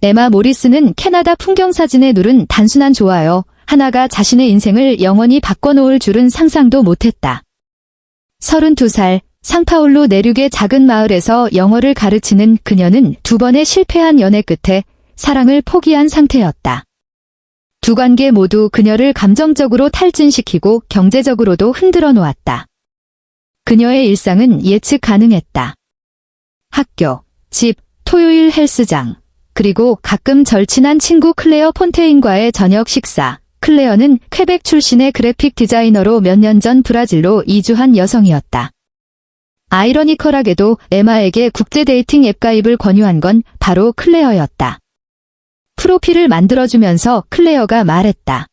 에마 모리스는 캐나다 풍경사진에 누른 단순한 좋아요 하나가 자신의 인생을 영원히 바꿔놓을 줄은 상상도 못했다. 32살, 상파울루 내륙의 작은 마을에서 영어를 가르치는 그녀는 2번의 실패한 연애 끝에 사랑을 포기한 상태였다. 두 관계 모두 그녀를 감정적으로 탈진시키고 경제적으로도 흔들어 놓았다. 그녀의 일상은 예측 가능했다. 학교, 집, 토요일 헬스장, 그리고 가끔 절친한 친구 클레어 폰테인과의 저녁 식사. 클레어는 퀘벡 출신의 그래픽 디자이너로 몇 년 전 브라질로 이주한 여성이었다. 아이러니컬하게도 에마에게 국제 데이팅 앱 가입을 권유한 건 바로 클레어였다. 프로필을 만들어주면서 클레어가 말했다.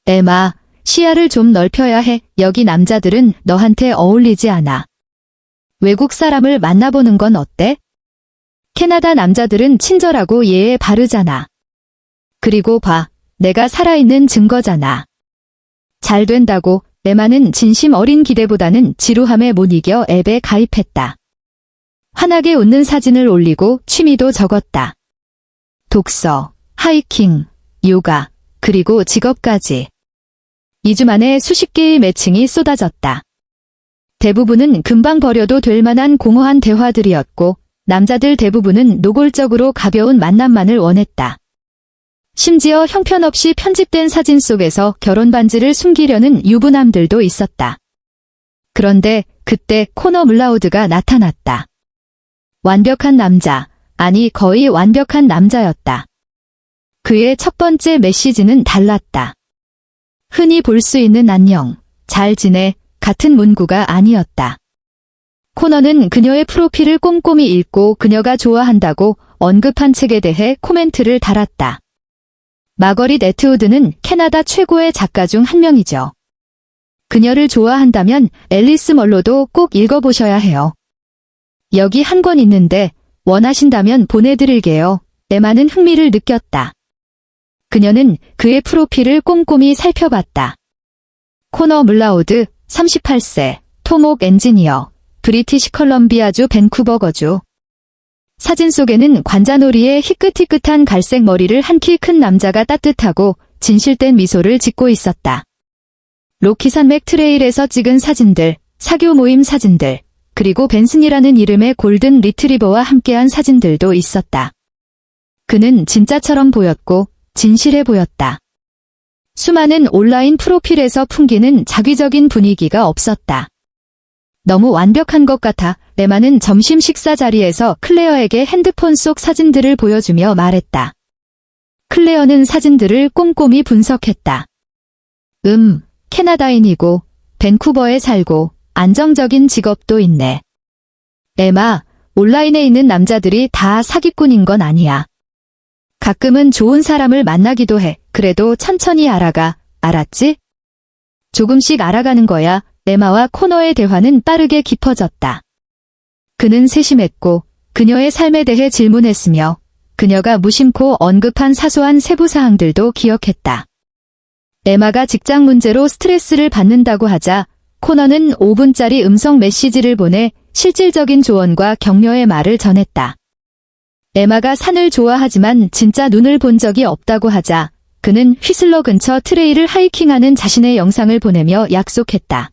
에마, 시야를 좀 넓혀야 해. 여기 남자들은 너한테 어울리지 않아. 외국 사람을 만나보는 건 어때? 캐나다 남자들은 친절하고 예에 바르잖아. 그리고 봐, 내가 살아있는 증거잖아. 잘 된다고. 에마는 진심 어린 기대보다는 지루함에 못 이겨 앱에 가입했다. 환하게 웃는 사진을 올리고 취미도 적었다. 독서, 하이킹, 요가, 그리고 직업까지. 2주 만에 수십 개의 매칭이 쏟아졌다. 대부분은 금방 버려도 될 만한 공허한 대화들이었고 남자들 대부분은 노골적으로 가벼운 만남만을 원했다. 심지어 형편없이 편집된 사진 속에서 결혼 반지를 숨기려는 유부남들도 있었다. 그런데 그때 코너 물라우드가 나타났다. 완벽한 남자, 아니 거의 완벽한 남자였다. 그의 첫 번째 메시지는 달랐다. 흔히 볼 수 있는 안녕, 잘 지내, 같은 문구가 아니었다. 코너는 그녀의 프로필을 꼼꼼히 읽고 그녀가 좋아한다고 언급한 책에 대해 코멘트를 달았다. 마거릿 애트우드는 캐나다 최고의 작가 중 한 명이죠. 그녀를 좋아한다면 앨리스 멀로도 꼭 읽어보셔야 해요. 여기 한 권 있는데 원하신다면 보내드릴게요. 에마는 흥미를 느꼈다. 그녀는 그의 프로필을 꼼꼼히 살펴봤다. 코너 물라우드, 38세, 토목 엔지니어, 브리티시 컬럼비아주 밴쿠버거주. 사진 속에는 관자놀이에 희끗희끗한 갈색 머리를 한 키 큰 남자가 따뜻하고 진실된 미소를 짓고 있었다. 로키산 맥트레일에서 찍은 사진들, 사교 모임 사진들, 그리고 벤슨이라는 이름의 골든 리트리버와 함께한 사진들도 있었다. 그는 진짜처럼 보였고 진실해 보였다. 수많은 온라인 프로필에서 풍기는 자기적인 분위기가 없었다. 너무 완벽한 것 같아. 에마는 점심 식사 자리에서 클레어에게 핸드폰 속 사진들을 보여주며 말했다. 클레어는 사진들을 꼼꼼히 분석했다. 캐나다인이고 밴쿠버에 살고 안정적인 직업도 있네. 에마, 온라인에 있는 남자들이 다 사기꾼인 건 아니야. 가끔은 좋은 사람을 만나기도 해. 그래도 천천히 알아가. 알았지? 조금씩 알아가는 거야. 에마와 코너의 대화는 빠르게 깊어졌다. 그는 세심했고 그녀의 삶에 대해 질문했으며 그녀가 무심코 언급한 사소한 세부사항들도 기억했다. 에마가 직장 문제로 스트레스를 받는다고 하자 코너는 5분짜리 음성 메시지를 보내 실질적인 조언과 격려의 말을 전했다. 에마가 산을 좋아하지만 진짜 눈을 본 적이 없다고 하자 그는 휘슬러 근처 트레일을 하이킹하는 자신의 영상을 보내며 약속했다.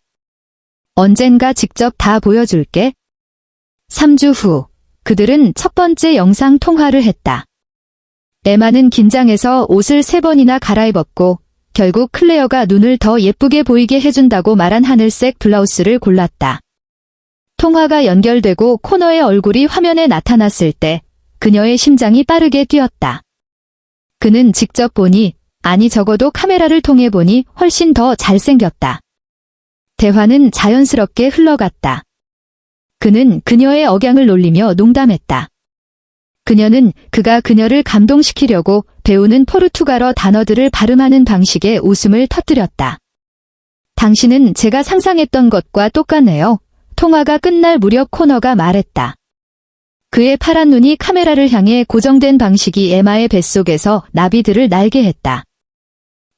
언젠가 직접 다 보여줄게. 3주 후, 그들은 첫 번째 영상 통화를 했다. 에마는 긴장해서 옷을 3번이나 갈아입었고 결국 클레어가 눈을 더 예쁘게 보이게 해준다고 말한 하늘색 블라우스를 골랐다. 통화가 연결되고 코너의 얼굴이 화면에 나타났을 때 그녀의 심장이 빠르게 뛰었다. 그는 직접 보니, 아니 적어도 카메라를 통해 보니 훨씬 더 잘생겼다. 대화는 자연스럽게 흘러갔다. 그는 그녀의 억양을 놀리며 농담했다. 그녀는 그가 그녀를 감동시키려고 배우는 포르투갈어 단어들을 발음하는 방식에 웃음을 터뜨렸다. 당신은 제가 상상했던 것과 똑같네요. 통화가 끝날 무렵 코너가 말했다. 그의 파란 눈이 카메라를 향해 고정된 방식이 에마의 뱃속에서 나비들을 날게 했다.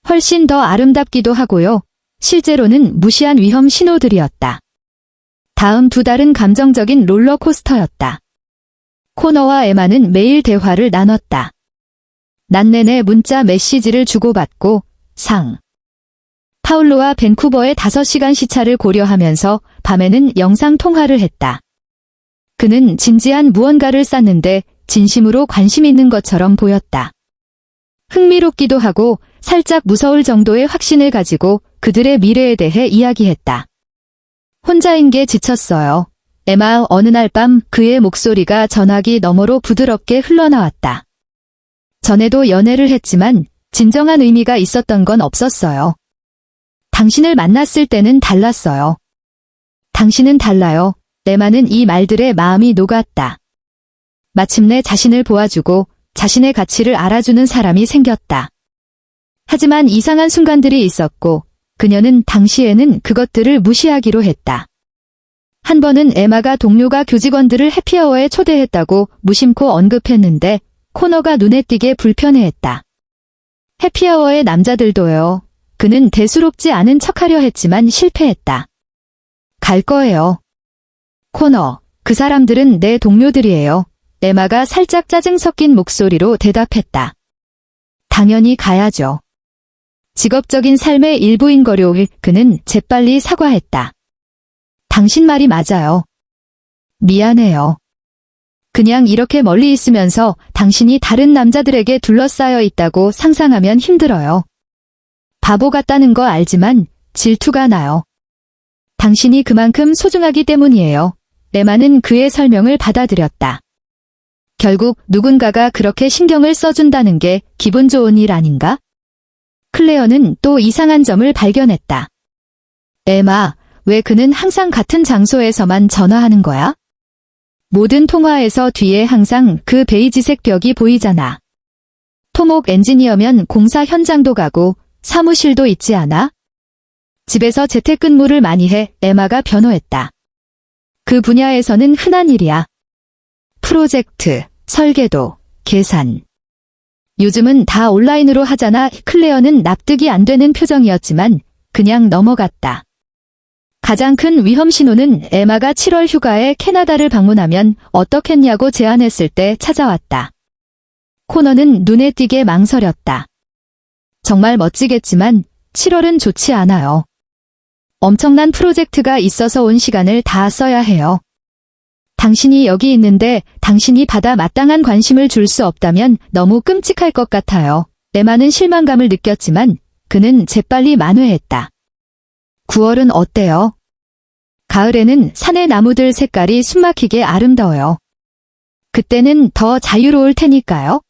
훨씬 더 아름답기도 하고요. 실제로는 무시한 위험 신호들이었다. 다음 2달은 감정적인 롤러코스터였다. 코너와 에마는 매일 대화를 나눴다. 낮 내내 문자 메시지를 주고받고 파울로와 밴쿠버의 5시간 시차를 고려하면서 밤에는 영상 통화를 했다. 그는 진지한 무언가를 쌓는데 진심으로 관심 있는 것처럼 보였다. 흥미롭기도 하고 살짝 무서울 정도의 확신을 가지고 그들의 미래에 대해 이야기했다. 혼자인 게 지쳤어요. 에마 어느 날 밤 그의 목소리가 전화기 너머로 부드럽게 흘러나왔다. 전에도 연애를 했지만 진정한 의미가 있었던 건 없었어요. 당신을 만났을 때는 달랐어요. 당신은 달라요. 에마는 이 말들에 마음이 녹았다. 마침내 자신을 보아주고 자신의 가치를 알아주는 사람이 생겼다. 하지만 이상한 순간들이 있었고 그녀는 당시에는 그것들을 무시하기로 했다. 한 번은 에마가 동료가 교직원들을 해피아워에 초대했다고 무심코 언급했는데 코너가 눈에 띄게 불편해했다. 해피아워의 남자들도요. 그는 대수롭지 않은 척하려 했지만 실패했다. 갈 거예요. 코너, 그 사람들은 내 동료들이에요. 에마가 살짝 짜증 섞인 목소리로 대답했다. 당연히 가야죠. 직업적인 삶의 일부인 거려 그는 재빨리 사과했다. 당신 말이 맞아요. 미안해요. 그냥 이렇게 멀리 있으면서 당신이 다른 남자들에게 둘러싸여 있다고 상상하면 힘들어요. 바보 같다는 거 알지만 질투가 나요. 당신이 그만큼 소중하기 때문이에요. 에마는 그의 설명을 받아들였다. 결국 누군가가 그렇게 신경을 써준다는 게 기분 좋은 일 아닌가? 클레어는 또 이상한 점을 발견했다. 에마, 왜 그는 항상 같은 장소에서만 전화하는 거야? 모든 통화에서 뒤에 항상 그 베이지색 벽이 보이잖아. 토목 엔지니어면 공사 현장도 가고 사무실도 있지 않아? 집에서 재택근무를 많이 해. 에마가 변호했다. 그 분야에서는 흔한 일이야. 프로젝트, 설계도, 계산. 요즘은 다 온라인으로 하잖아. 클레어는 납득이 안 되는 표정이었지만 그냥 넘어갔다. 가장 큰 위험 신호는 에마가 7월 휴가에 캐나다를 방문하면 어떻겠냐고 제안했을 때 찾아왔다. 코너는 눈에 띄게 망설였다. 정말 멋지겠지만 7월은 좋지 않아요. 엄청난 프로젝트가 있어서 온 시간을 다 써야 해요. 당신이 여기 있는데 당신이 받아 마땅한 관심을 줄 수 없다면 너무 끔찍할 것 같아요. 에마는 실망감을 느꼈지만 그는 재빨리 만회했다. 9월은 어때요? 가을에는 산의 나무들 색깔이 숨막히게 아름다워요. 그때는 더 자유로울 테니까요.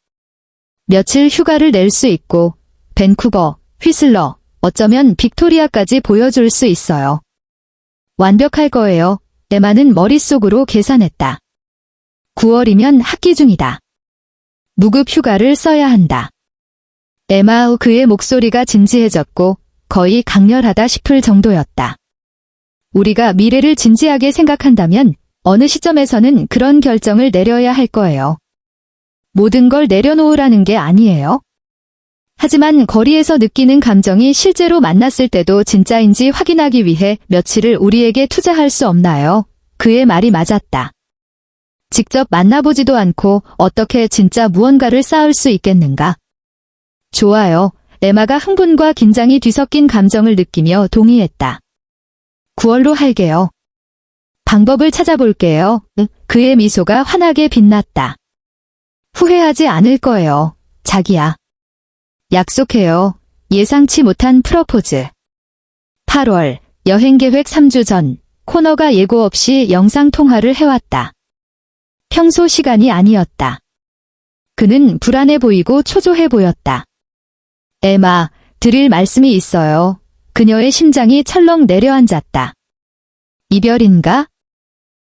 며칠 휴가를 낼 수 있고 밴쿠버, 휘슬러, 어쩌면 빅토리아까지 보여줄 수 있어요. 완벽할 거예요. 에마는 머릿속으로 계산했다. 9월이면 학기 중이다. 무급 휴가를 써야 한다. 에마 그의 목소리가 진지해졌고 거의 강렬하다 싶을 정도였다. 우리가 미래를 진지하게 생각한다면 어느 시점에서는 그런 결정을 내려야 할 거예요. 모든 걸 내려놓으라는 게 아니에요. 하지만 거리에서 느끼는 감정이 실제로 만났을 때도 진짜인지 확인하기 위해 며칠을 우리에게 투자할 수 없나요? 그의 말이 맞았다. 직접 만나보지도 않고 어떻게 진짜 무언가를 쌓을 수 있겠는가? 좋아요. 에마가 흥분과 긴장이 뒤섞인 감정을 느끼며 동의했다. 9월로 할게요. 방법을 찾아볼게요. 그의 미소가 환하게 빛났다. 후회하지 않을 거예요. 자기야. 약속해요. 예상치 못한 프러포즈. 8월, 여행계획 3주 전, 코너가 예고 없이 영상통화를 해왔다. 평소 시간이 아니었다. 그는 불안해 보이고 초조해 보였다. 에마, 드릴 말씀이 있어요. 그녀의 심장이 철렁 내려앉았다. 이별인가?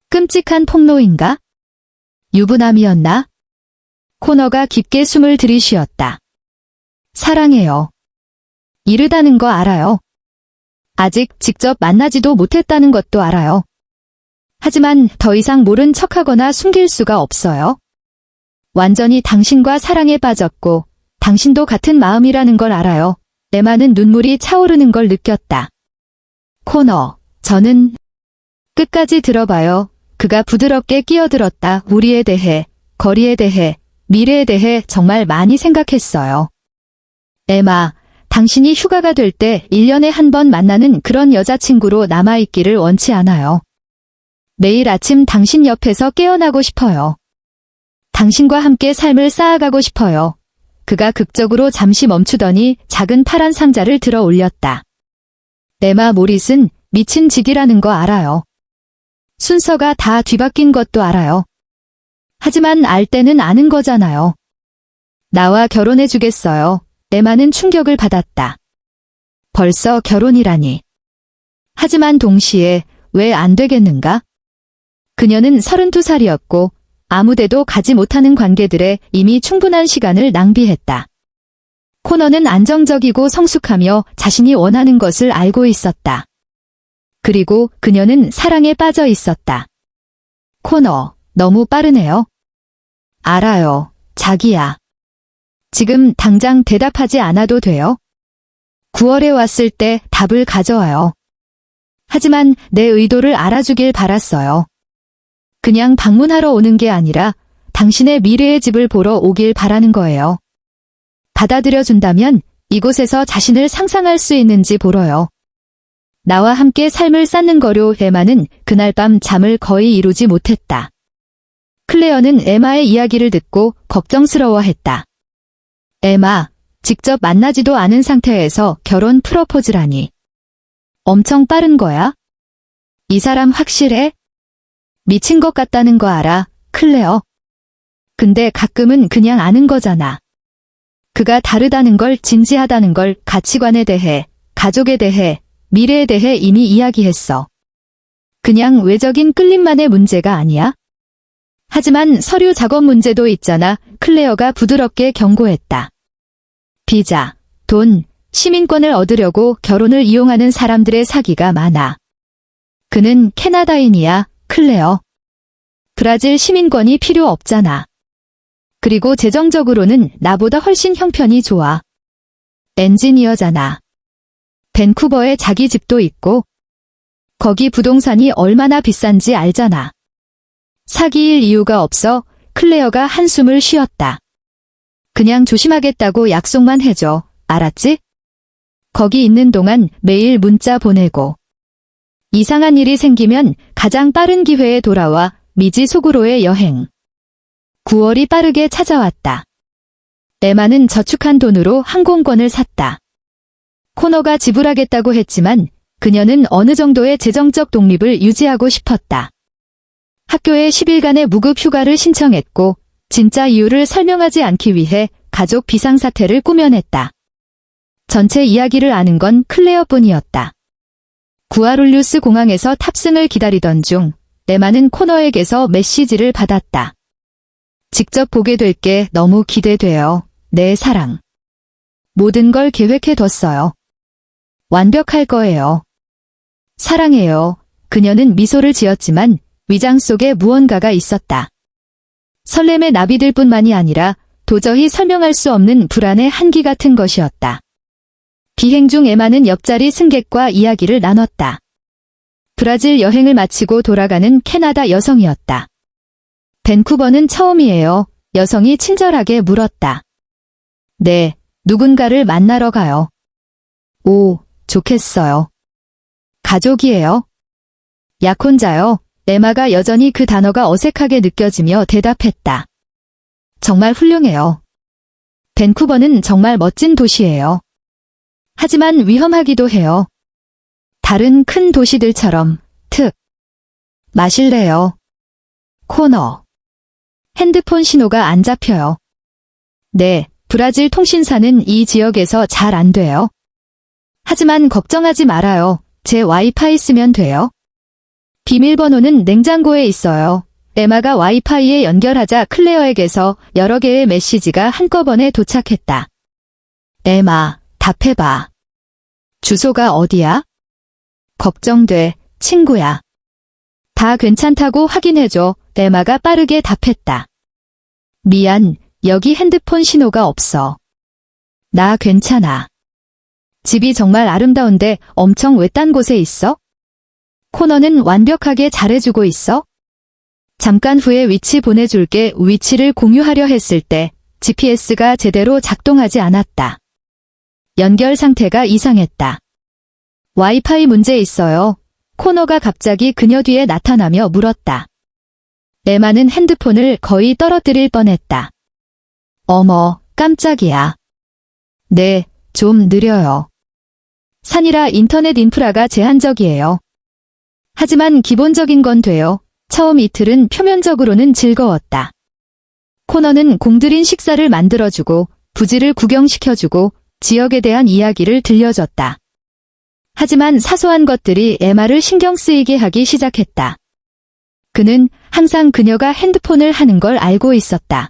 끔찍한 폭로인가? 유부남이었나? 코너가 깊게 숨을 들이쉬었다. 사랑해요. 이르다는 거 알아요. 아직 직접 만나지도 못했다는 것도 알아요. 하지만 더 이상 모른 척하거나 숨길 수가 없어요. 완전히 당신과 사랑에 빠졌고 당신도 같은 마음이라는 걸 알아요. 에마는 눈물이 차오르는 걸 느꼈다. 코너, 저는 끝까지 들어봐요. 그가 부드럽게 끼어들었다. 우리에 대해, 거리에 대해, 미래에 대해 정말 많이 생각했어요. 에마, 당신이 휴가가 될 때 1년에 한 번 만나는 그런 여자친구로 남아있기를 원치 않아요. 매일 아침 당신 옆에서 깨어나고 싶어요. 당신과 함께 삶을 쌓아가고 싶어요. 그가 극적으로 잠시 멈추더니 작은 파란 상자를 들어 올렸다. 에마 모릿은 미친 짓이라는 거 알아요. 순서가 다 뒤바뀐 것도 알아요. 하지만 알 때는 아는 거잖아요. 나와 결혼해주겠어요. 에마는 충격을 받았다. 벌써 결혼이라니. 하지만 동시에 왜 안 되겠는가? 그녀는 32살이었고 아무데도 가지 못하는 관계들에 이미 충분한 시간을 낭비했다. 코너는 안정적이고 성숙하며 자신이 원하는 것을 알고 있었다. 그리고 그녀는 사랑에 빠져 있었다. 코너, 너무 빠르네요. 알아요, 자기야. 지금 당장 대답하지 않아도 돼요. 9월에 왔을 때 답을 가져와요. 하지만 내 의도를 알아주길 바랐어요. 그냥 방문하러 오는 게 아니라 당신의 미래의 집을 보러 오길 바라는 거예요. 받아들여준다면 이곳에서 자신을 상상할 수 있는지 보러요. 나와 함께 삶을 쌓는 거로. 에마는 그날 밤 잠을 거의 이루지 못했다. 클레어는 에마의 이야기를 듣고 걱정스러워했다. 에마, 직접 만나지도 않은 상태에서 결혼 프로포즈라니. 엄청 빠른 거야? 이 사람 확실해? 미친 것 같다는 거 알아, 클레어. 근데 가끔은 그냥 아는 거잖아. 그가 다르다는 걸, 진지하다는 걸, 가치관에 대해, 가족에 대해, 미래에 대해 이미 이야기했어. 그냥 외적인 끌림만의 문제가 아니야? 하지만 서류 작업 문제도 있잖아. 클레어가 부드럽게 경고했다. 비자, 돈, 시민권을 얻으려고 결혼을 이용하는 사람들의 사기가 많아. 그는 캐나다인이야, 클레어. 브라질 시민권이 필요 없잖아. 그리고 재정적으로는 나보다 훨씬 형편이 좋아. 엔지니어잖아. 밴쿠버에 자기 집도 있고, 거기 부동산이 얼마나 비싼지 알잖아. 사기일 이유가 없어. 클레어가 한숨을 쉬었다. 그냥 조심하겠다고 약속만 해줘. 알았지? 거기 있는 동안 매일 문자 보내고. 이상한 일이 생기면 가장 빠른 기회에 돌아와. 미지 속으로의 여행. 9월이 빠르게 찾아왔다. 에마는 저축한 돈으로 항공권을 샀다. 코너가 지불하겠다고 했지만 그녀는 어느 정도의 재정적 독립을 유지하고 싶었다. 학교에 10일간의 무급 휴가를 신청했고 진짜 이유를 설명하지 않기 위해 가족 비상사태를 꾸며냈다. 전체 이야기를 아는 건 클레어뿐이었다. 구아룰루스 공항에서 탑승을 기다리던 중 에마는 코너에게서 메시지를 받았다. 직접 보게 될 게 너무 기대돼요. 내 사랑. 모든 걸 계획해뒀어요. 완벽할 거예요. 사랑해요. 그녀는 미소를 지었지만 위장 속에 무언가가 있었다. 설렘의 나비들 뿐만이 아니라 도저히 설명할 수 없는 불안의 한기 같은 것이었다. 비행 중 에마는 옆자리 승객과 이야기를 나눴다. 브라질 여행을 마치고 돌아가는 캐나다 여성이었다. 밴쿠버는 처음이에요. 여성이 친절하게 물었다. 네, 누군가를 만나러 가요. 오, 좋겠어요. 가족이에요? 약혼자요. 에마가 여전히 그 단어가 어색하게 느껴지며 대답했다. 정말 훌륭해요. 밴쿠버는 정말 멋진 도시예요. 하지만 위험하기도 해요. 다른 큰 도시들처럼. 마실래요? 코너. 핸드폰 신호가 안 잡혀요. 네, 브라질 통신사는 이 지역에서 잘 안 돼요. 하지만 걱정하지 말아요. 제 와이파이 쓰면 돼요. 비밀번호는 냉장고에 있어요. 에마가 와이파이에 연결하자 클레어에게서 여러 개의 메시지가 한꺼번에 도착했다. 에마, 답해봐. 주소가 어디야? 걱정돼, 친구야. 다 괜찮다고 확인해줘. 에마가 빠르게 답했다. 미안, 여기 핸드폰 신호가 없어. 나 괜찮아. 집이 정말 아름다운데 엄청 외딴 곳에 있어? 코너는 완벽하게 잘해주고 있어? 잠깐 후에 위치 보내줄게 위치를 공유하려 했을 때 GPS가 제대로 작동하지 않았다. 연결 상태가 이상했다. 와이파이 문제 있어요. 코너가 갑자기 그녀 뒤에 나타나며 물었다. 에마는 핸드폰을 거의 떨어뜨릴 뻔했다. 어머, 깜짝이야. 네, 좀 느려요. 산이라 인터넷 인프라가 제한적이에요. 하지만 기본적인 건 돼요. 처음 이틀은 표면적으로는 즐거웠다. 코너는 공들인 식사를 만들어주고 부지를 구경시켜주고 지역에 대한 이야기를 들려줬다. 하지만 사소한 것들이 에마를 신경 쓰이게 하기 시작했다. 그는 항상 그녀가 핸드폰을 하는 걸 알고 있었다.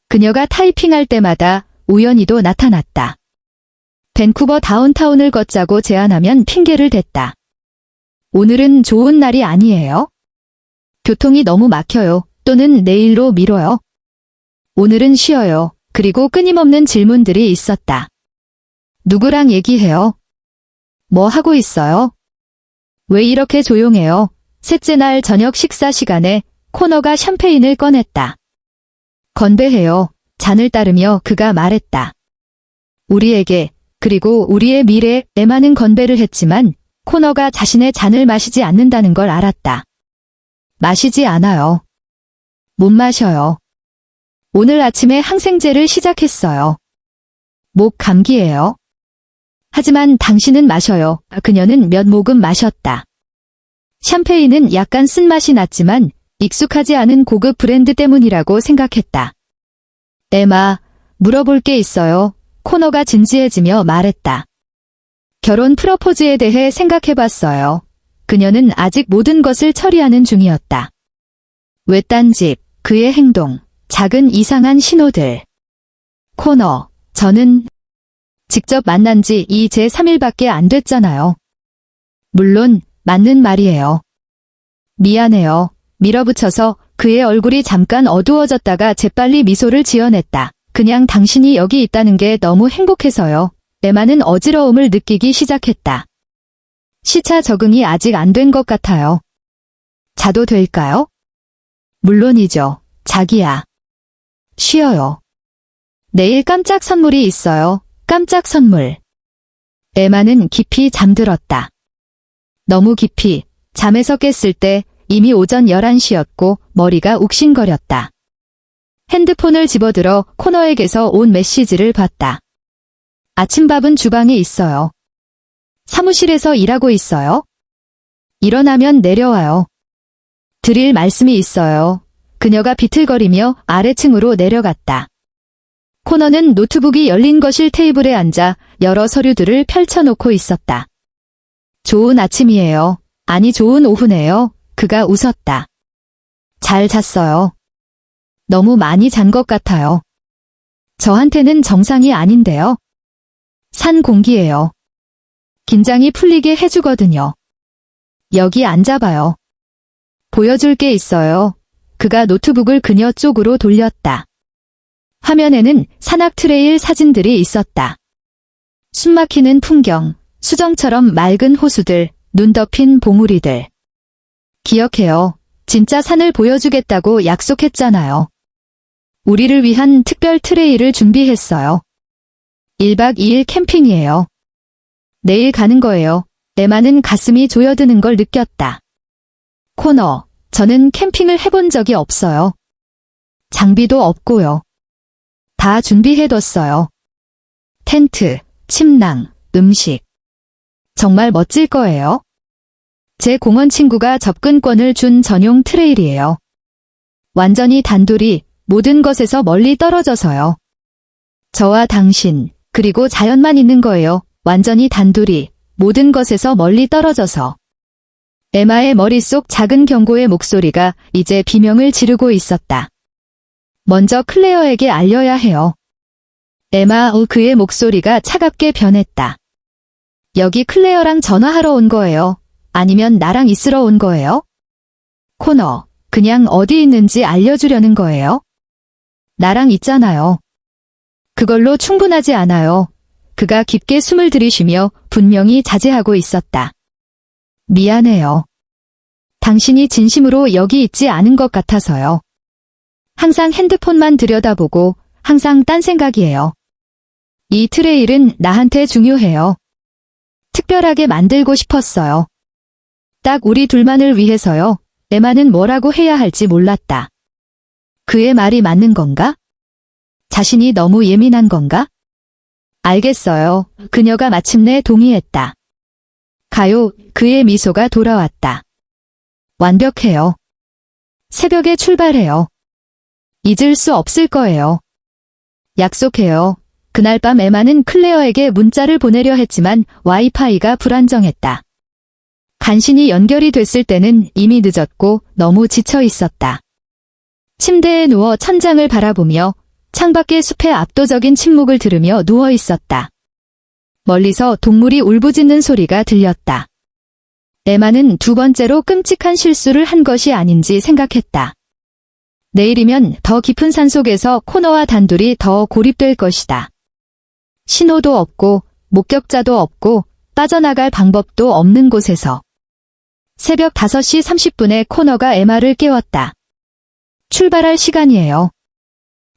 그녀가 타이핑할 때마다 우연히도 나타났다. 밴쿠버 다운타운을 걷자고 제안하면 핑계를 댔다. 오늘은 좋은 날이 아니에요? 교통이 너무 막혀요. 또는 내일로 미뤄요. 오늘은 쉬어요. 그리고 끊임없는 질문들이 있었다. 누구랑 얘기해요? 뭐 하고 있어요? 왜 이렇게 조용해요? 셋째 날 저녁 식사 시간에 코너가 샴페인을 꺼냈다. 건배해요. 잔을 따르며 그가 말했다. 우리에게, 그리고 우리의 미래에 에마는 건배를 했지만 코너가 자신의 잔을 마시지 않는다는 걸 알았다. 마시지 않아요. 못 마셔요. 오늘 아침에 항생제를 시작했어요. 목 감기예요. 하지만 당신은 마셔요. 그녀는 몇 모금 마셨다. 샴페인은 약간 쓴맛이 났지만 익숙하지 않은 고급 브랜드 때문이라고 생각했다. 에마, 물어볼 게 있어요. 코너가 진지해지며 말했다. 결혼 프러포즈에 대해 생각해봤어요. 그녀는 아직 모든 것을 처리하는 중이었다. 외딴 집, 그의 행동, 작은 이상한 신호들. 코너, 저는 직접 만난 지 이제 3일밖에 안 됐잖아요. 물론 맞는 말이에요. 미안해요. 밀어붙여서 그의 얼굴이 잠깐 어두워졌다가 재빨리 미소를 지어냈다. 그냥 당신이 여기 있다는 게 너무 행복해서요. 에마는 어지러움을 느끼기 시작했다. 시차 적응이 아직 안 된 것 같아요. 자도 될까요? 물론이죠. 자기야. 쉬어요. 내일 깜짝 선물이 있어요. 깜짝 선물. 에마는 깊이 잠들었다. 너무 깊이. 잠에서 깼을 때 이미 오전 11시였고 머리가 욱신거렸다. 핸드폰을 집어들어 코너에게서 온 메시지를 봤다. 아침밥은 주방에 있어요. 사무실에서 일하고 있어요. 일어나면 내려와요. 드릴 말씀이 있어요. 그녀가 비틀거리며 아래층으로 내려갔다. 코너는 노트북이 열린 거실 테이블에 앉아 여러 서류들을 펼쳐놓고 있었다. 좋은 아침이에요. 아니 좋은 오후네요. 그가 웃었다. 잘 잤어요. 너무 많이 잔 것 같아요. 저한테는 정상이 아닌데요. 산 공기예요. 긴장이 풀리게 해주거든요. 여기 앉아봐요. 보여줄 게 있어요. 그가 노트북을 그녀 쪽으로 돌렸다. 화면에는 산악 트레일 사진들이 있었다. 숨막히는 풍경, 수정처럼 맑은 호수들, 눈 덮인 봉우리들. 기억해요. 진짜 산을 보여주겠다고 약속했잖아요. 우리를 위한 특별 트레일을 준비했어요. 1박 2일 캠핑이에요. 내일 가는 거예요. 에마는 가슴이 조여드는 걸 느꼈다. 코너, 저는 캠핑을 해본 적이 없어요. 장비도 없고요. 다 준비해뒀어요. 텐트, 침낭, 음식. 정말 멋질 거예요. 제 공원 친구가 접근권을 준 전용 트레일이에요. 완전히 단둘이 모든 것에서 멀리 떨어져서요. 저와 당신, 그리고 자연만 있는 거예요. 완전히 단둘이 모든 것에서 멀리 떨어져서. 에마의 머릿속 작은 경고의 목소리가 이제 비명을 지르고 있었다. 먼저 클레어에게 알려야 해요. 에마, 그의 목소리가 차갑게 변했다. 여기 클레어랑 전화하러 온 거예요. 아니면 나랑 있으러 온 거예요? 코너, 그냥 어디 있는지 알려주려는 거예요? 나랑 있잖아요. 그걸로 충분하지 않아요. 그가 깊게 숨을 들이쉬며 분명히 자제하고 있었다. 미안해요. 당신이 진심으로 여기 있지 않은 것 같아서요. 항상 핸드폰만 들여다보고 항상 딴 생각이에요. 이 트레일은 나한테 중요해요. 특별하게 만들고 싶었어요. 딱 우리 둘만을 위해서요. 에마는 뭐라고 해야 할지 몰랐다. 그의 말이 맞는 건가? 자신이 너무 예민한 건가? 알겠어요. 그녀가 마침내 동의했다. 가요. 그의 미소가 돌아왔다. 완벽해요. 새벽에 출발해요. 잊을 수 없을 거예요. 약속해요. 그날 밤 에마는 클레어에게 문자를 보내려 했지만 와이파이가 불안정했다. 간신히 연결이 됐을 때는 이미 늦었고 너무 지쳐 있었다. 침대에 누워 천장을 바라보며 창밖의 숲의 압도적인 침묵을 들으며 누워 있었다. 멀리서 동물이 울부짖는 소리가 들렸다. 에마는 두 번째로 끔찍한 실수를 한 것이 아닌지 생각했다. 내일이면 더 깊은 산속에서 코너와 단둘이 더 고립될 것이다. 신호도 없고 목격자도 없고 빠져나갈 방법도 없는 곳에서. 새벽 5시 30분에 코너가 에마를 깨웠다. 출발할 시간이에요.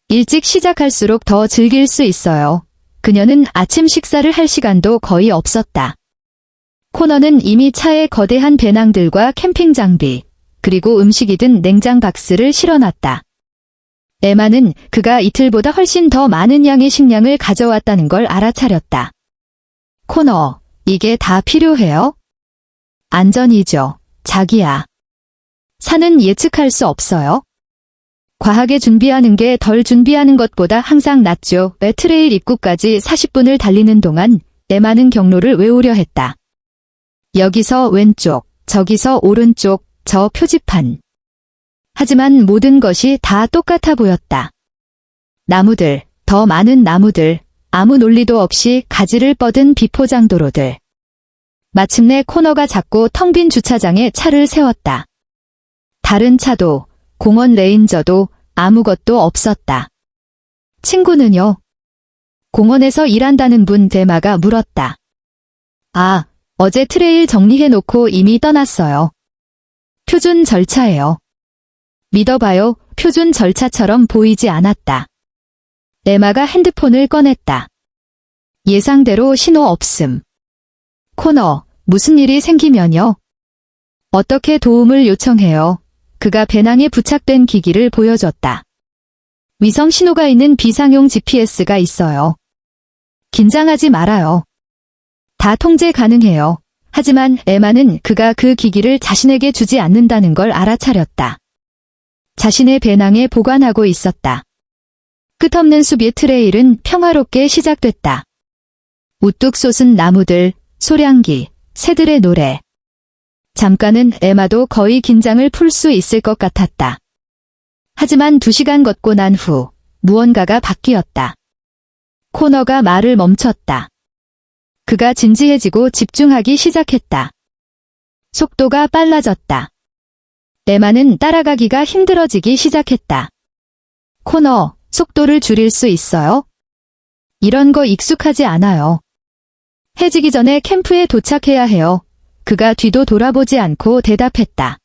일찍 시작할수록 더 즐길 수 있어요. 그녀는 아침 식사를 할 시간도 거의 없었다. 코너는 이미 차에 거대한 배낭들과 캠핑 장비, 그리고 음식이 든 냉장 박스를 실어놨다. 에마는 그가 이틀보다 훨씬 더 많은 양의 식량을 가져왔다는 걸 알아차렸다. 코너, 이게 다 필요해요? 안전이죠, 자기야. 산은 예측할 수 없어요. 과하게 준비하는 게 덜 준비하는 것보다 항상 낫죠. 트레일 입구까지 40분을 달리는 동안 에마는 경로를 외우려 했다. 여기서 왼쪽, 저기서 오른쪽, 저 표지판. 하지만 모든 것이 다 똑같아 보였다. 나무들, 더 많은 나무들, 아무 논리도 없이 가지를 뻗은 비포장도로들. 마침내 코너가 작고 텅 빈 주차장에 차를 세웠다. 다른 차도, 공원 레인저도 아무것도 없었다. 친구는요? 공원에서 일한다는 분 대마가 물었다. 아, 어제 트레일 정리해놓고 이미 떠났어요. 표준 절차예요. 믿어봐요. 표준 절차처럼 보이지 않았다. 에마가 핸드폰을 꺼냈다. 예상대로 신호 없음. 코너, 무슨 일이 생기면요? 어떻게 도움을 요청해요? 그가 배낭에 부착된 기기를 보여줬다. 위성 신호가 있는 비상용 GPS가 있어요. 긴장하지 말아요. 다 통제 가능해요. 하지만 에마는 그가 그 기기를 자신에게 주지 않는다는 걸 알아차렸다. 자신의 배낭에 보관하고 있었다. 끝없는 숲의 트레일은 평화롭게 시작됐다. 우뚝 솟은 나무들, 소량기, 새들의 노래. 잠깐은 에마도 거의 긴장을 풀 수 있을 것 같았다. 하지만 2시간 걷고 난 후 무언가가 바뀌었다. 코너가 말을 멈췄다. 그가 진지해지고 집중하기 시작했다. 속도가 빨라졌다. 에마는 따라가기가 힘들어지기 시작했다. 코너, 속도를 줄일 수 있어요? 이런 거 익숙하지 않아요. 해지기 전에 캠프에 도착해야 해요. 그가 뒤도 돌아보지 않고 대답했다.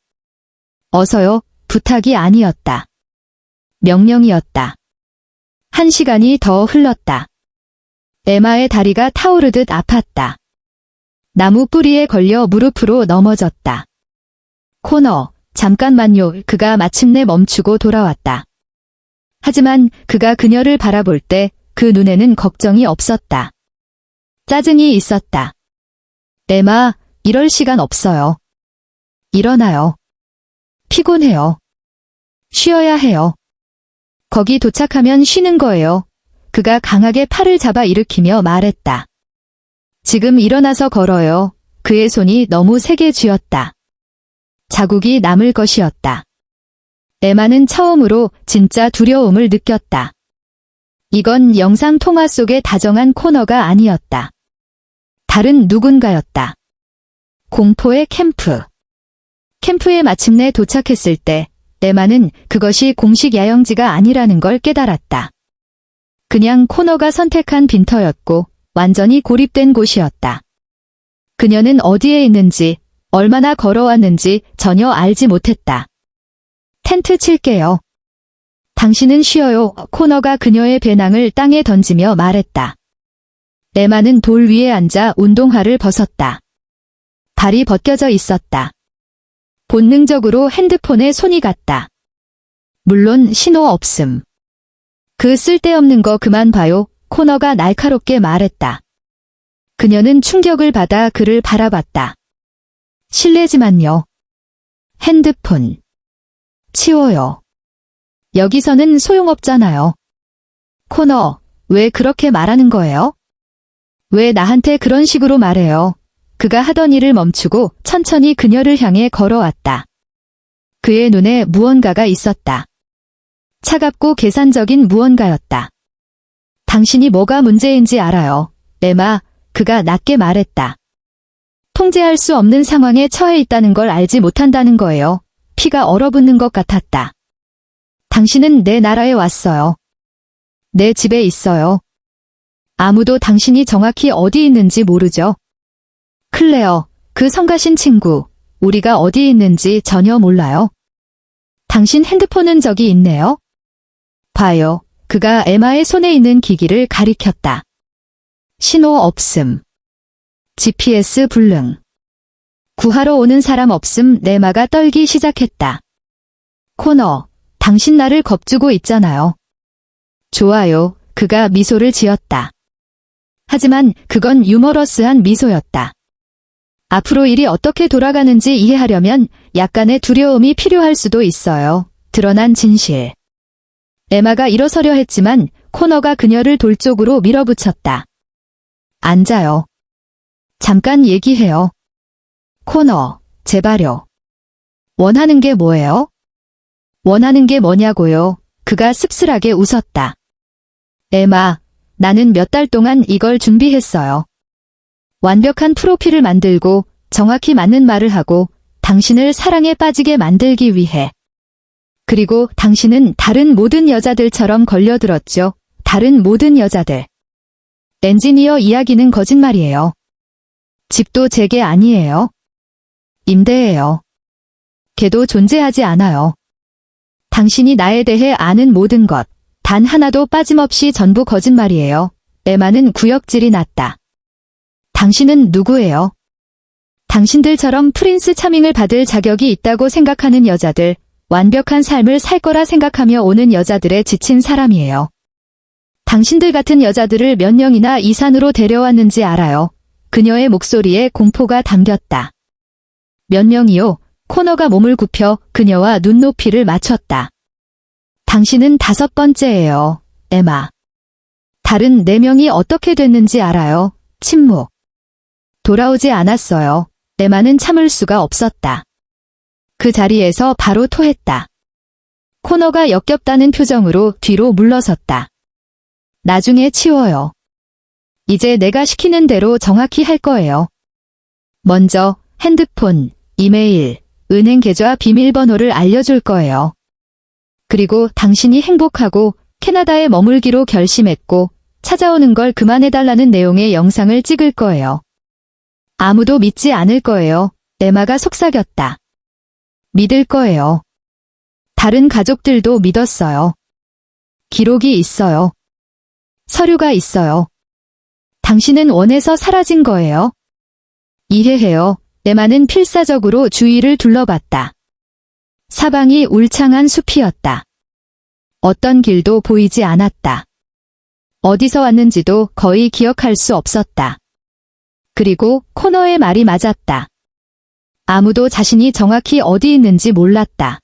어서요, 부탁이 아니었다. 명령이었다. 1시간이 더 흘렀다. 에마의 다리가 타오르듯 아팠다. 나무 뿌리에 걸려 무릎으로 넘어졌다. 코너, 잠깐만요. 그가 마침내 멈추고 돌아왔다. 하지만 그가 그녀를 바라볼 때 그 눈에는 걱정이 없었다. 짜증이 있었다. 에마, 이럴 시간 없어요. 일어나요. 피곤해요. 쉬어야 해요. 거기 도착하면 쉬는 거예요. 그가 강하게 팔을 잡아 일으키며 말했다. 지금 일어나서 걸어요. 그의 손이 너무 세게 쥐었다. 자국이 남을 것이었다. 에마는 처음으로 진짜 두려움을 느꼈다. 이건 영상통화 속의 다정한 코너가 아니었다. 다른 누군가였다. 공포의 캠프. 캠프에 마침내 도착했을 때 에마는 그것이 공식 야영지가 아니라는 걸 깨달았다. 그냥 코너가 선택한 빈터였고 완전히 고립된 곳이었다. 그녀는 어디에 있는지, 얼마나 걸어왔는지 전혀 알지 못했다. 텐트 칠게요. 당신은 쉬어요. 코너가 그녀의 배낭을 땅에 던지며 말했다. 에마는 돌 위에 앉아 운동화를 벗었다. 발이 벗겨져 있었다. 본능적으로 핸드폰에 손이 갔다. 물론 신호 없음. 그 쓸데없는 거 그만 봐요. 코너가 날카롭게 말했다. 그녀는 충격을 받아 그를 바라봤다. 실례지만요. 핸드폰. 치워요. 여기서는 소용없잖아요. 코너, 왜 그렇게 말하는 거예요? 왜 나한테 그런 식으로 말해요? 그가 하던 일을 멈추고 천천히 그녀를 향해 걸어왔다. 그의 눈에 무언가가 있었다. 차갑고 계산적인 무언가였다. 당신이 뭐가 문제인지 알아요. 에마, 그가 낮게 말했다. 통제할 수 없는 상황에 처해 있다는 걸 알지 못한다는 거예요. 피가 얼어붙는 것 같았다. 당신은 내 나라에 왔어요. 내 집에 있어요. 아무도 당신이 정확히 어디 있는지 모르죠. 클레어, 그 성가신 친구, 우리가 어디 있는지 전혀 몰라요. 당신 핸드폰은 저기 있네요. 봐요. 그가 에마의 손에 있는 기기를 가리켰다. 신호 없음. GPS 불능. 구하러 오는 사람 없음. 에마가 떨기 시작했다. 코너, 당신 나를 겁주고 있잖아요. 좋아요. 그가 미소를 지었다. 하지만 그건 유머러스한 미소였다. 앞으로 일이 어떻게 돌아가는지 이해하려면 약간의 두려움이 필요할 수도 있어요. 드러난 진실. 에마가 일어서려 했지만 코너가 그녀를 돌 쪽으로 밀어붙였다. 앉아요. 잠깐 얘기해요. 코너, 제발요. 원하는 게 뭐예요? 원하는 게 뭐냐고요? 그가 씁쓸하게 웃었다. 에마, 나는 몇 달 동안 이걸 준비했어요. 완벽한 프로필을 만들고 정확히 맞는 말을 하고 당신을 사랑에 빠지게 만들기 위해. 그리고 당신은 다른 모든 여자들처럼 걸려들었죠. 다른 모든 여자들. 엔지니어 이야기는 거짓말이에요. 집도 제게 아니에요. 임대예요. 걔도 존재하지 않아요. 당신이 나에 대해 아는 모든 것, 단 하나도 빠짐없이 전부 거짓말이에요. 에마는 구역질이 났다. 당신은 누구예요? 당신들처럼 프린스 차밍을 받을 자격이 있다고 생각하는 여자들, 완벽한 삶을 살 거라 생각하며 오는 여자들에 지친 사람이에요. 당신들 같은 여자들을 몇 명이나 이 산으로 데려왔는지 알아요. 그녀의 목소리에 공포가 담겼다. 몇 명이요? 코너가 몸을 굽혀 그녀와 눈높이를 맞췄다. 당신은 5번째예요, 에마. 다른 4명이 어떻게 됐는지 알아요? 침묵. 돌아오지 않았어요. 에마는 참을 수가 없었다. 그 자리에서 바로 토했다. 코너가 역겹다는 표정으로 뒤로 물러섰다. 나중에 치워요. 이제 내가 시키는 대로 정확히 할 거예요. 먼저 핸드폰, 이메일, 은행 계좌 비밀번호를 알려줄 거예요. 그리고 당신이 행복하고 캐나다에 머물기로 결심했고 찾아오는 걸 그만해달라는 내용의 영상을 찍을 거예요. 아무도 믿지 않을 거예요. 에마가 속삭였다. 믿을 거예요. 다른 가족들도 믿었어요. 기록이 있어요. 서류가 있어요. 당신은 원해서 사라진 거예요. 이해해요. 에마는 필사적으로 주위를 둘러봤다. 사방이 울창한 숲이었다. 어떤 길도 보이지 않았다. 어디서 왔는지도 거의 기억할 수 없었다. 그리고 코너의 말이 맞았다. 아무도 자신이 정확히 어디 있는지 몰랐다.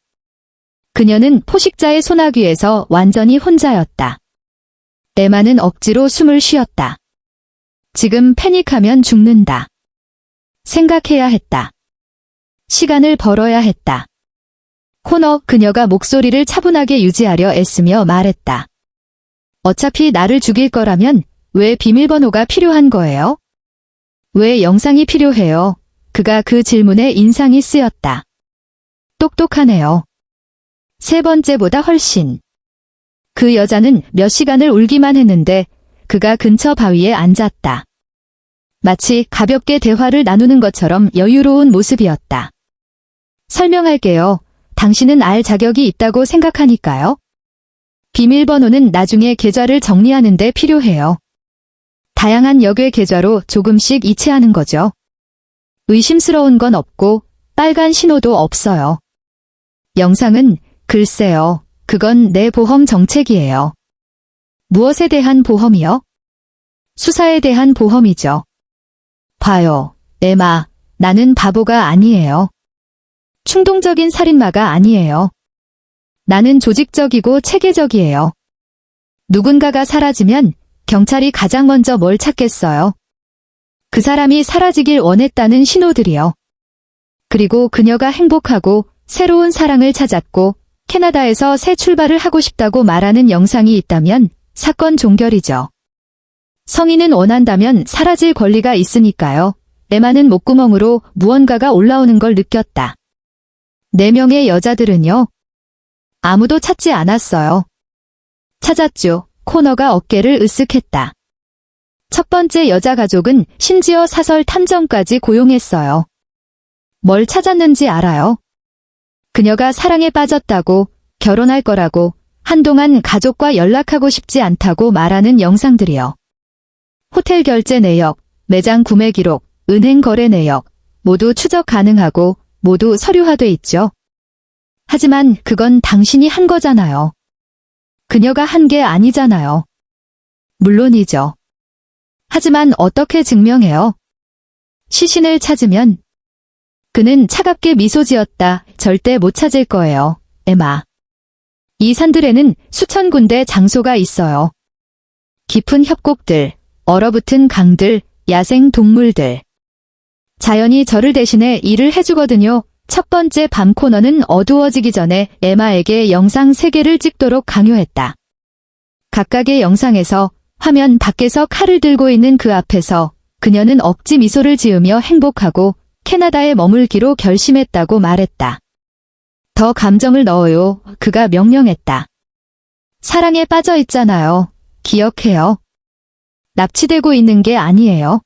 그녀는 포식자의 소나귀에서 완전히 혼자였다. 에마는 억지로 숨을 쉬었다. 지금 패닉하면 죽는다. 생각해야 했다. 시간을 벌어야 했다. 코너, 그녀가 목소리를 차분하게 유지하려 애쓰며 말했다. 어차피 나를 죽일 거라면 왜 비밀번호가 필요한 거예요? 왜 영상이 필요해요? 그가 그 질문에 인상이 쓰였다. 똑똑하네요. 3번째보다 훨씬. 그 여자는 몇 시간을 울기만 했는데 그가 근처 바위에 앉았다. 마치 가볍게 대화를 나누는 것처럼 여유로운 모습이었다. 설명할게요. 당신은 알 자격이 있다고 생각하니까요. 비밀번호는 나중에 계좌를 정리하는 데 필요해요. 다양한 역의 계좌로 조금씩 이체하는 거죠. 의심스러운 건 없고 빨간 신호도 없어요. 영상은 글쎄요. 그건 내 보험 정책이에요. 무엇에 대한 보험이요? 수사에 대한 보험이죠. 봐요, 에마. 나는 바보가 아니에요. 충동적인 살인마가 아니에요. 나는 조직적이고 체계적이에요. 누군가가 사라지면 경찰이 가장 먼저 뭘 찾겠어요? 그 사람이 사라지길 원했다는 신호들이요. 그리고 그녀가 행복하고 새로운 사랑을 찾았고 캐나다에서 새 출발을 하고 싶다고 말하는 영상이 있다면 사건 종결이죠. 성인은 원한다면 사라질 권리가 있으니까요. 에마는 목구멍으로 무언가가 올라오는 걸 느꼈다. 4명의 여자들은요? 아무도 찾지 않았어요. 찾았죠. 코너가 어깨를 으쓱했다. 첫 번째 여자 가족은 심지어 사설 탐정까지 고용했어요. 뭘 찾았는지 알아요? 그녀가 사랑에 빠졌다고, 결혼할 거라고, 한동안 가족과 연락하고 싶지 않다고 말하는 영상들이요. 호텔 결제 내역, 매장 구매 기록, 은행 거래 내역, 모두 추적 가능하고 모두 서류화돼 있죠. 하지만 그건 당신이 한 거잖아요. 그녀가 한 게 아니잖아요. 물론이죠. 하지만 어떻게 증명해요? 시신을 찾으면 그는 차갑게 미소 지었다. 절대 못 찾을 거예요, 에마. 이 산들에는 수천 군데 장소가 있어요. 깊은 협곡들, 얼어붙은 강들, 야생 동물들. 자연이 저를 대신해 일을 해주거든요. 첫 번째 밤 코너는 어두워지기 전에 에마에게 영상 3개를 찍도록 강요했다. 각각의 영상에서 화면 밖에서 칼을 들고 있는 그 앞에서 그녀는 억지 미소를 지으며 행복하고 캐나다에 머물기로 결심했다고 말했다. 더 감정을 넣어요. 그가 명령했다. 사랑에 빠져 있잖아요. 기억해요. 납치되고 있는 게 아니에요.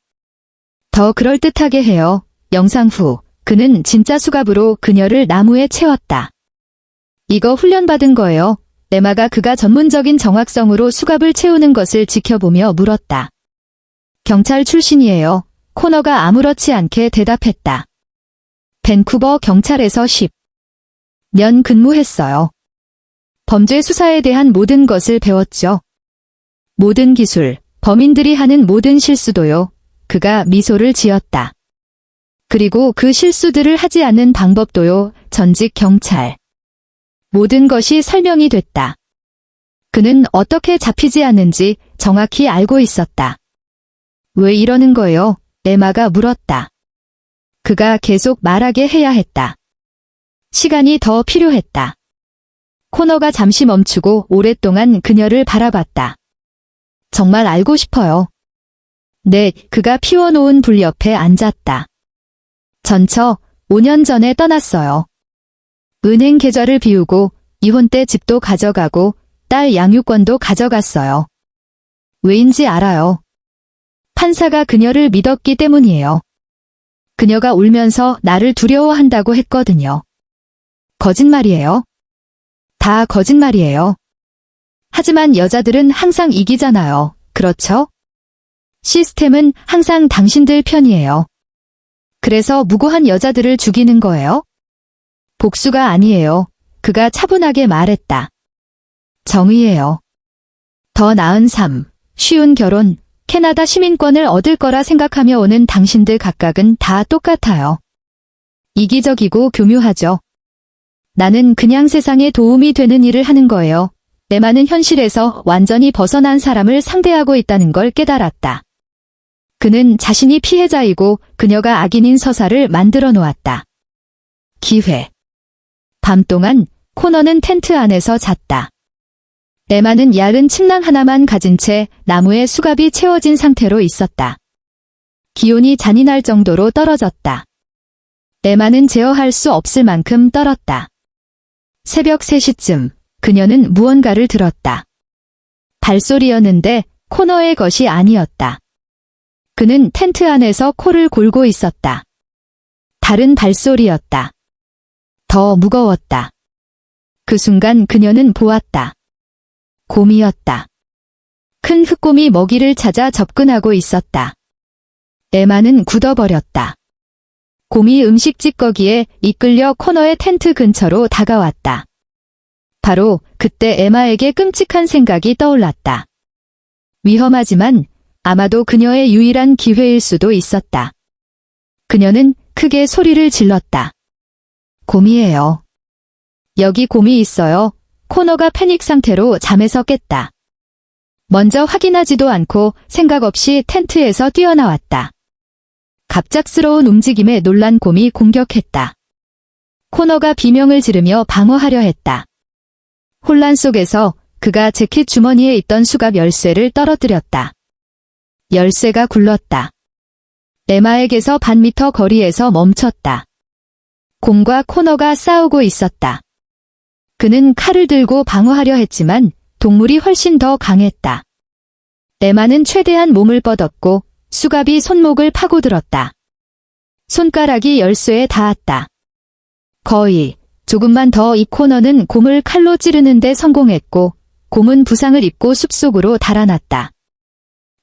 더 그럴듯하게 해요. 영상 후 그는 진짜 수갑으로 그녀를 나무에 채웠다. 이거 훈련받은 거예요. 에마가 그가 전문적인 정확성으로 수갑을 채우는 것을 지켜보며 물었다. 경찰 출신이에요. 코너가 아무렇지 않게 대답했다. 밴쿠버 경찰에서 10년 근무했어요. 범죄 수사에 대한 모든 것을 배웠죠. 모든 기술, 범인들이 하는 모든 실수도요. 그가 미소를 지었다. 그리고 그 실수들을 하지 않는 방법도요. 전직 경찰. 모든 것이 설명이 됐다. 그는 어떻게 잡히지 않는지 정확히 알고 있었다. 왜 이러는 거예요? 에마가 물었다. 그가 계속 말하게 해야 했다. 시간이 더 필요했다. 코너가 잠시 멈추고 오랫동안 그녀를 바라봤다. 정말 알고 싶어요. 네, 그가 피워놓은 불 옆에 앉았다. 전처 5년 전에 떠났어요. 은행 계좌를 비우고 이혼 때 집도 가져가고 딸 양육권도 가져갔어요. 왜인지 알아요. 판사가 그녀를 믿었기 때문이에요. 그녀가 울면서 나를 두려워한다고 했거든요. 거짓말이에요. 다 거짓말이에요. 하지만 여자들은 항상 이기잖아요. 그렇죠? 시스템은 항상 당신들 편이에요. 그래서 무고한 여자들을 죽이는 거예요? 복수가 아니에요. 그가 차분하게 말했다. 정의예요. 더 나은 삶, 쉬운 결혼, 캐나다 시민권을 얻을 거라 생각하며 오는 당신들 각각은 다 똑같아요. 이기적이고 교묘하죠. 나는 그냥 세상에 도움이 되는 일을 하는 거예요. 에마는 현실에서 완전히 벗어난 사람을 상대하고 있다는 걸 깨달았다. 그는 자신이 피해자이고 그녀가 악인인 서사를 만들어 놓았다. 기회. 밤 동안 코너는 텐트 안에서 잤다. 에마는 얇은 침낭 하나만 가진 채 나무에 수갑이 채워진 상태로 있었다. 기온이 잔인할 정도로 떨어졌다. 에마는 제어할 수 없을 만큼 떨었다. 새벽 3시쯤 그녀는 무언가를 들었다. 발소리였는데 코너의 것이 아니었다. 그는 텐트 안에서 코를 골고 있었다. 다른 발소리였다. 더 무거웠다. 그 순간 그녀는 보았다. 곰이었다. 큰 흑곰이 먹이를 찾아 접근하고 있었다. 에마는 굳어버렸다. 곰이 음식 찌꺼기에 이끌려 코너의 텐트 근처로 다가왔다. 바로 그때 에마에게 끔찍한 생각이 떠올랐다. 위험하지만 아마도 그녀의 유일한 기회일 수도 있었다. 그녀는 크게 소리를 질렀다. 곰이에요. 여기 곰이 있어요. 코너가 패닉 상태로 잠에서 깼다. 먼저 확인하지도 않고 생각 없이 텐트에서 뛰어나왔다. 갑작스러운 움직임에 놀란 곰이 공격했다. 코너가 비명을 지르며 방어하려 했다. 혼란 속에서 그가 재킷 주머니에 있던 수갑 열쇠를 떨어뜨렸다. 열쇠가 굴렀다. 에마에게서 반 미터 거리에서 멈췄다. 곰과 코너가 싸우고 있었다. 그는 칼을 들고 방어하려 했지만 동물이 훨씬 더 강했다. 에마는 최대한 몸을 뻗었고 수갑이 손목을 파고들었다. 손가락이 열쇠에 닿았다. 거의 조금만 더 이 코너는 곰을 칼로 찌르는 데 성공했고 곰은 부상을 입고 숲속으로 달아났다.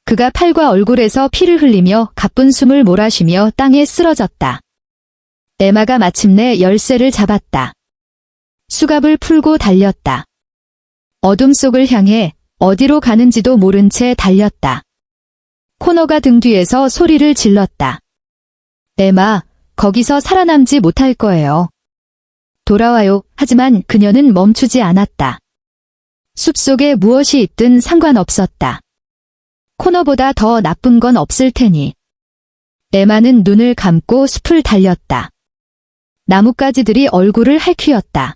그가 팔과 얼굴에서 피를 흘리며 가쁜 숨을 몰아쉬며 땅에 쓰러졌다. 에마가 마침내 열쇠를 잡았다. 수갑을 풀고 달렸다. 어둠 속을 향해 어디로 가는지도 모른 채 달렸다. 코너가 등 뒤에서 소리를 질렀다. 에마, 거기서 살아남지 못할 거예요. 돌아와요. 하지만 그녀는 멈추지 않았다. 숲속에 무엇이 있든 상관없었다. 코너보다 더 나쁜 건 없을 테니. 에마는 눈을 감고 숲을 달렸다. 나뭇가지들이 얼굴을 핥히었다.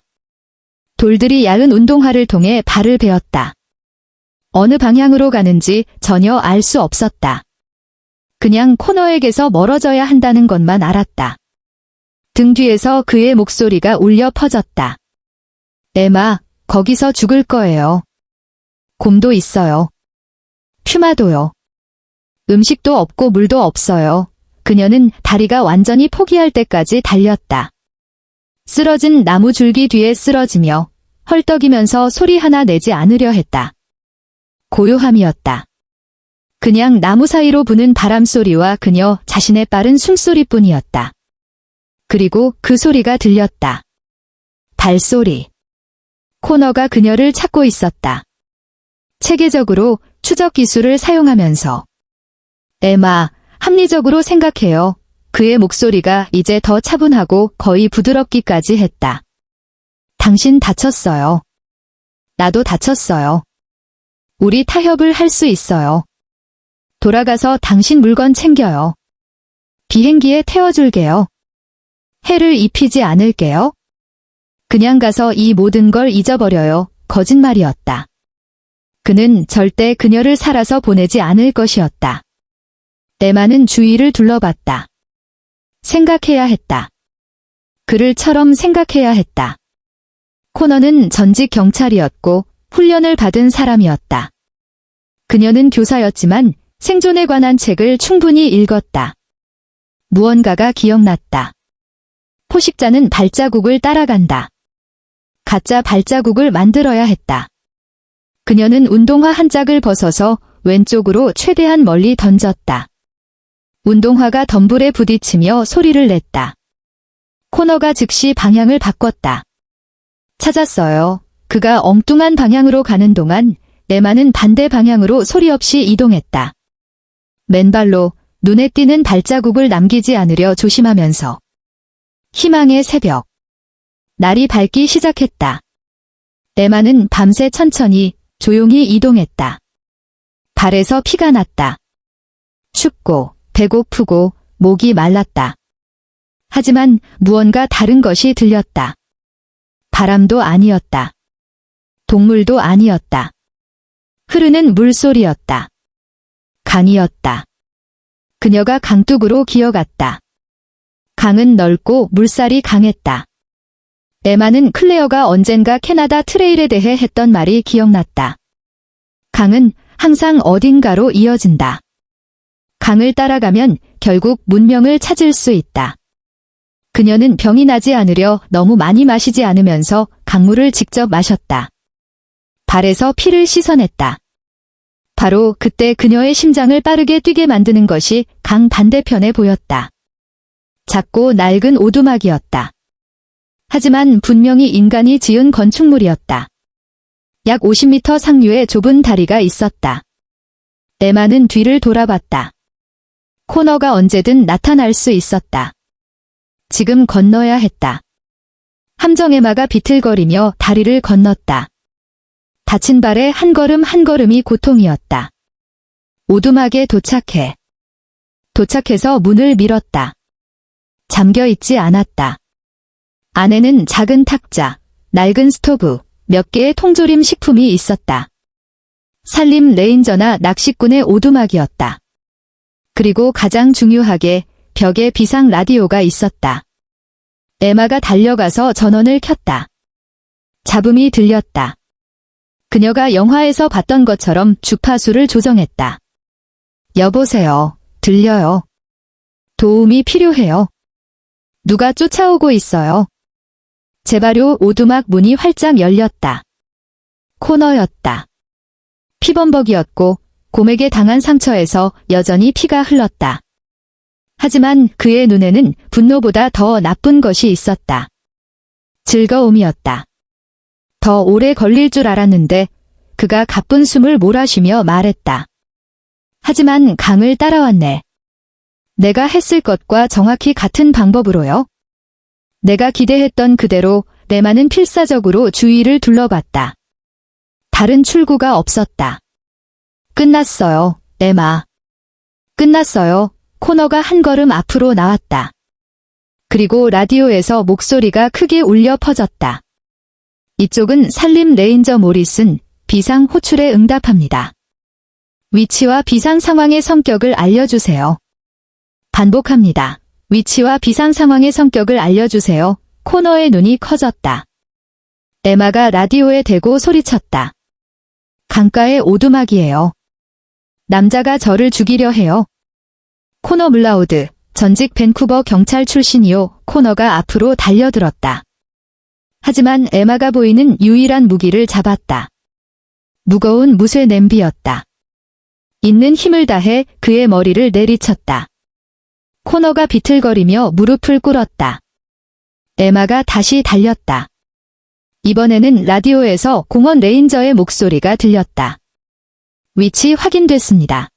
돌들이 얇은 운동화를 통해 발을 베었다. 어느 방향으로 가는지 전혀 알 수 없었다. 그냥 코너에게서 멀어져야 한다는 것만 알았다. 등 뒤에서 그의 목소리가 울려 퍼졌다. 에마, 거기서 죽을 거예요. 곰도 있어요. 퓨마도요. 음식도 없고 물도 없어요. 그녀는 다리가 완전히 포기할 때까지 달렸다. 쓰러진 나무 줄기 뒤에 쓰러지며 헐떡이면서 소리 하나 내지 않으려 했다. 고요함이었다. 그냥 나무 사이로 부는 바람 소리와 그녀 자신의 빠른 숨소리뿐이었다. 그리고 그 소리가 들렸다. 발소리. 코너가 그녀를 찾고 있었다. 체계적으로 추적 기술을 사용하면서. 에마, 합리적으로 생각해요. 그의 목소리가 이제 더 차분하고 거의 부드럽기까지 했다. 당신 다쳤어요. 나도 다쳤어요. 우리 타협을 할 수 있어요. 돌아가서 당신 물건 챙겨요. 비행기에 태워줄게요. 해를 입히지 않을게요. 그냥 가서 이 모든 걸 잊어버려요. 거짓말이었다. 그는 절대 그녀를 살아서 보내지 않을 것이었다. 에마는 주위를 둘러봤다. 생각해야 했다. 그를처럼 생각해야 했다. 코너는 전직 경찰이었고 훈련을 받은 사람이었다. 그녀는 교사였지만 생존에 관한 책을 충분히 읽었다. 무언가가 기억났다. 포식자는 발자국을 따라간다. 가짜 발자국을 만들어야 했다. 그녀는 운동화 한 짝을 벗어서 왼쪽으로 최대한 멀리 던졌다. 운동화가 덤불에 부딪히며 소리를 냈다. 코너가 즉시 방향을 바꿨다. 찾았어요. 그가 엉뚱한 방향으로 가는 동안 에마는 반대 방향으로 소리 없이 이동했다. 맨발로 눈에 띄는 발자국을 남기지 않으려 조심하면서. 희망의 새벽. 날이 밝기 시작했다. 에마는 밤새 천천히 조용히 이동했다. 발에서 피가 났다. 춥고 배고프고 목이 말랐다. 하지만 무언가 다른 것이 들렸다. 바람도 아니었다. 동물도 아니었다. 흐르는 물소리였다. 강이었다. 그녀가 강둑으로 기어갔다. 강은 넓고 물살이 강했다. 에마는 클레어가 언젠가 캐나다 트레일에 대해 했던 말이 기억났다. 강은 항상 어딘가로 이어진다. 강을 따라가면 결국 문명을 찾을 수 있다. 그녀는 병이 나지 않으려 너무 많이 마시지 않으면서 강물을 직접 마셨다. 발에서 피를 씻어냈다. 바로 그때 그녀의 심장을 빠르게 뛰게 만드는 것이 강 반대편에 보였다. 작고 낡은 오두막이었다. 하지만 분명히 인간이 지은 건축물이었다. 약 50m 상류에 좁은 다리가 있었다. 에마는 뒤를 돌아봤다. 코너가 언제든 나타날 수 있었다. 지금 건너야 했다. 함정 에마가 비틀거리며 다리를 건넜다. 다친 발에 한 걸음 한 걸음이 고통이었다. 오두막에 도착해서 문을 밀었다. 잠겨 있지 않았다. 안에는 작은 탁자, 낡은 스토브, 몇 개의 통조림 식품이 있었다. 산림 레인저나 낚시꾼의 오두막이었다. 그리고 가장 중요하게 벽에 비상 라디오가 있었다. 에마가 달려가서 전원을 켰다. 잡음이 들렸다. 그녀가 영화에서 봤던 것처럼 주파수를 조정했다. 여보세요. 들려요. 도움이 필요해요. 누가 쫓아오고 있어요. 재발효 오두막 문이 활짝 열렸다. 코너였다. 피범벅이었고 곰에게 당한 상처에서 여전히 피가 흘렀다. 하지만 그의 눈에는 분노보다 더 나쁜 것이 있었다. 즐거움이었다. 더 오래 걸릴 줄 알았는데 그가 가쁜 숨을 몰아쉬며 말했다. 하지만 강을 따라왔네. 내가 했을 것과 정확히 같은 방법으로요. 내가 기대했던 그대로 에마는 필사적으로 주위를 둘러봤다. 다른 출구가 없었다. 끝났어요, 에마. 끝났어요. 코너가 한 걸음 앞으로 나왔다. 그리고 라디오에서 목소리가 크게 울려 퍼졌다. 이쪽은 산림 레인저 모리슨, 비상 호출에 응답합니다. 위치와 비상 상황의 성격을 알려주세요. 반복합니다. 위치와 비상 상황의 성격을 알려주세요. 코너의 눈이 커졌다. 에마가 라디오에 대고 소리쳤다. 강가의 오두막이에요. 남자가 저를 죽이려 해요. 코너 물라우드, 전직 밴쿠버 경찰 출신이요. 코너가 앞으로 달려들었다. 하지만 에마가 보이는 유일한 무기를 잡았다. 무거운 무쇠 냄비였다. 있는 힘을 다해 그의 머리를 내리쳤다. 코너가 비틀거리며 무릎을 꿇었다. 에마가 다시 달렸다. 이번에는 라디오에서 공원 레인저의 목소리가 들렸다. 위치 확인됐습니다.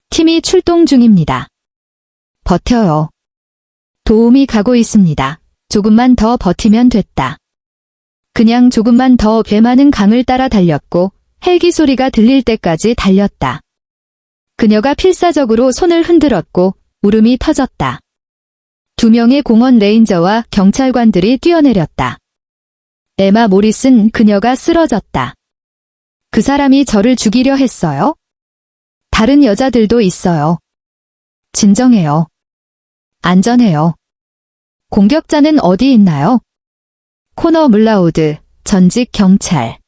팀이 출동 중입니다. 버텨요. 도움이 가고 있습니다. 조금만 더 버티면 됐다. 그냥 조금만 더 배 많은 강을 따라 달렸고 헬기 소리가 들릴 때까지 달렸다. 그녀가 필사적으로 손을 흔들었고 울음이 터졌다. 2명의 공원 레인저와 경찰관들이 뛰어내렸다. 에마 모리슨 그녀가 쓰러졌다. 그 사람이 저를 죽이려 했어요? 다른 여자들도 있어요. 진정해요. 안전해요. 공격자는 어디 있나요? 코너 물라우드, 전직 경찰.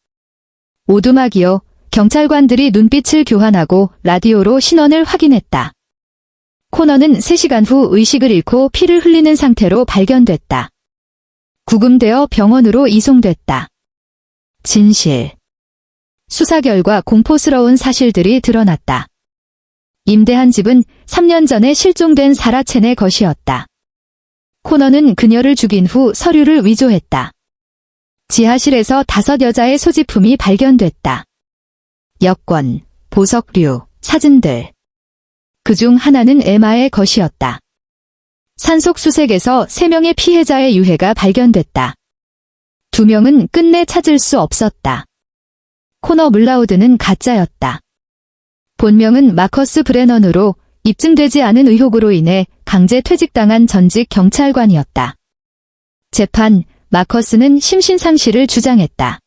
오두막이요. 경찰관들이 눈빛을 교환하고 라디오로 신원을 확인했다. 코너는 3시간 후 의식을 잃고 피를 흘리는 상태로 발견됐다. 구금되어 병원으로 이송됐다. 진실. 수사 결과 공포스러운 사실들이 드러났다. 임대한 집은 3년 전에 실종된 사라 첸의 것이었다. 코너는 그녀를 죽인 후 서류를 위조했다. 지하실에서 5 여자의 소지품이 발견됐다. 여권, 보석류, 사진들. 그중 하나는 에마의 것이었다. 산속수색에서 3명의 피해자의 유해가 발견됐다. 2명은 끝내 찾을 수 없었다. 코너 물라우드는 가짜였다. 본명은 마커스 브레넌으로 입증되지 않은 의혹으로 인해 강제 퇴직당한 전직 경찰관이었다. 재판, 마커스는 심신상실을 주장했다.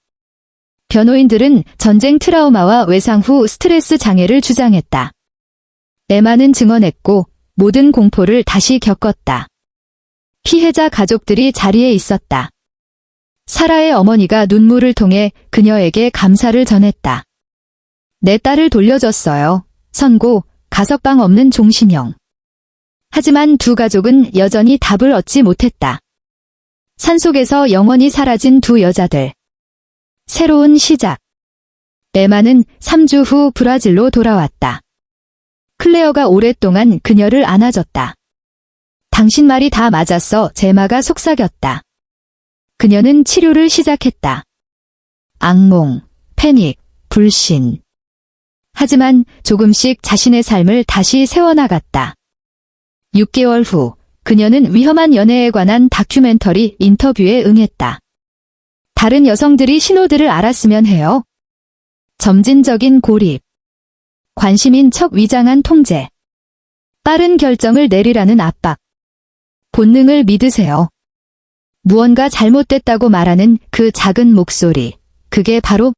변호인들은 전쟁 트라우마와 외상 후 스트레스 장애를 주장했다. 에마는 증언했고 모든 공포를 다시 겪었다. 피해자 가족들이 자리에 있었다. 사라의 어머니가 눈물을 통해 그녀에게 감사를 전했다. 내 딸을 돌려줬어요. 선고, 가석방 없는 종신형. 하지만 두 가족은 여전히 답을 얻지 못했다. 산속에서 영원히 사라진 두 여자들. 새로운 시작. 에마는 3주 후 브라질로 돌아왔다. 클레어가 오랫동안 그녀를 안아줬다. 당신 말이 다 맞았어. 제마가 속삭였다. 그녀는 치료를 시작했다. 악몽, 패닉, 불신. 하지만 조금씩 자신의 삶을 다시 세워나갔다. 6개월 후, 그녀는 위험한 연애에 관한 다큐멘터리 인터뷰에 응했다. 다른 여성들이 신호들을 알았으면 해요. 점진적인 고립. 관심인 척 위장한 통제. 빠른 결정을 내리라는 압박. 본능을 믿으세요. 무언가 잘못됐다고 말하는 그 작은 목소리. 그게 바로